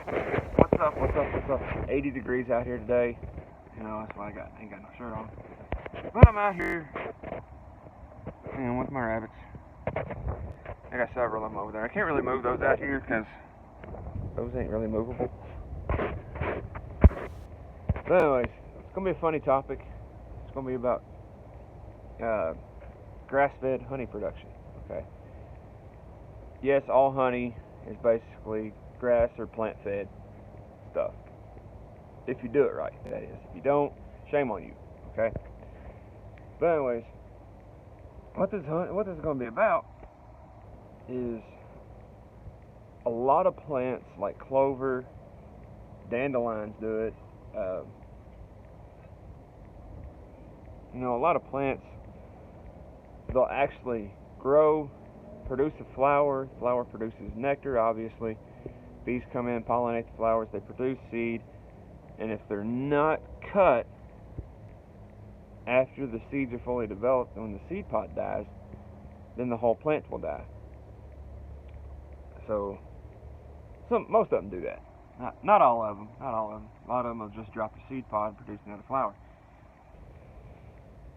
What's up? What's up? What's up? 80 degrees out here today. You know, that's why ain't got no shirt on. But I'm out here, and with my rabbits. I got several of them over there. I can't really move those out here because those ain't really movable. But anyways, it's gonna be a funny topic. It's gonna be about grass-fed honey production. Okay. Yes, all honey is basically grass or plant-fed stuff. If you do it right, that is. If you don't, shame on you. Okay. But anyways, what this is going to be about is a lot of plants like clover, dandelions do it. A lot of plants, they'll actually grow, produce a flower. Flower produces nectar, obviously. Bees come in, pollinate the flowers, they produce seed, and if they're not cut after the seeds are fully developed, when the seed pod dies, then the whole plant will die. So, most of them do that. Not all of them. Not all of them. A lot of them will just drop the seed pod and produce another flower.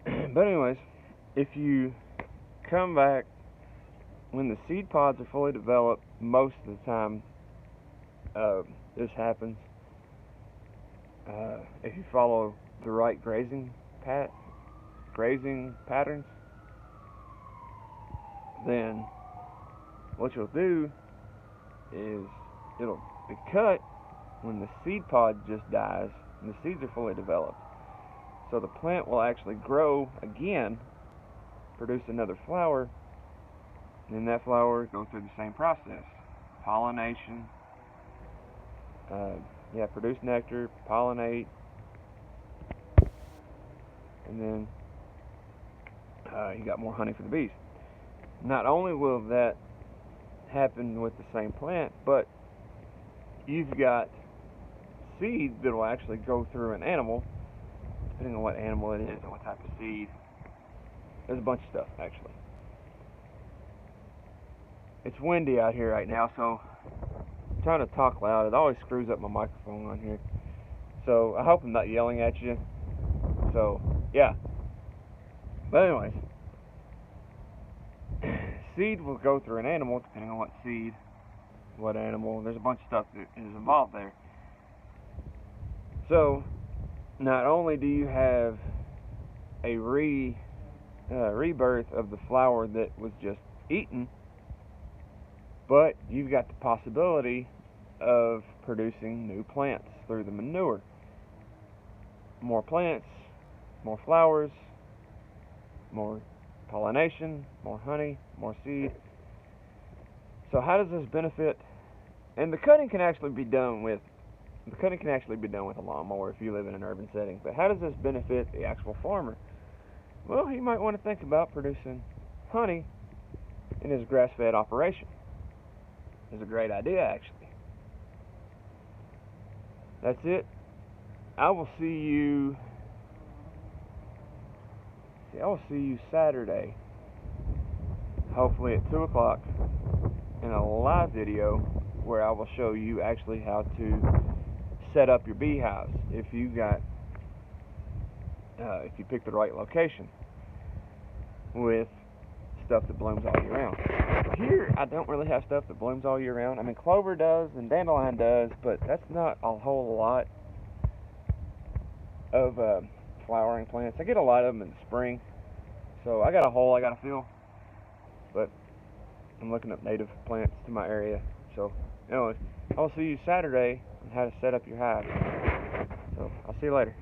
But anyways, if you come back when the seed pods are fully developed, most of the time this happens. If you follow the right grazing patterns, then what you'll do is it'll be cut when the seed pod just dies and the seeds are fully developed. So the plant will actually grow again, produce another flower, and then that flower goes through the same process. Pollination, produce nectar, pollinate, and then you got more honey for the bees. Not only will that happen with the same plant, but you've got seeds that will actually go through an animal, depending on what animal it is and what type of seed. There's a bunch of stuff, actually. It's windy out here right now, so I'm trying to talk loud. It always screws up my microphone on here. So I hope I'm not yelling at you. So, yeah. But anyways, seed will go through an animal, depending on what seed, what animal. There's a bunch of stuff that is involved there. So, not only do you have a rebirth of the flower that was just eaten, but you've got the possibility of producing new plants through the manure. More plants, more flowers, more pollination, more honey, more seed. So how does this benefit? And the cutting can actually be done with a lawnmower if you live in an urban setting. But how does this benefit the actual farmer? Well, he might want to think about producing honey in his grass-fed operation. It's a great idea, actually. That's it. I will see you Saturday, hopefully at 2 o'clock, in a live video where I will show you actually how to set up your beehives if you pick the right location with stuff that blooms all year round. Here, I don't really have stuff that blooms all year round. I mean, clover does and dandelion does, but that's not a whole lot of flowering plants. I get a lot of them in the spring, so I got a hole I got to fill, but I'm looking up native plants to my area. So, anyways, I'll see you Saturday on how to set up your hive. So, I'll see you later.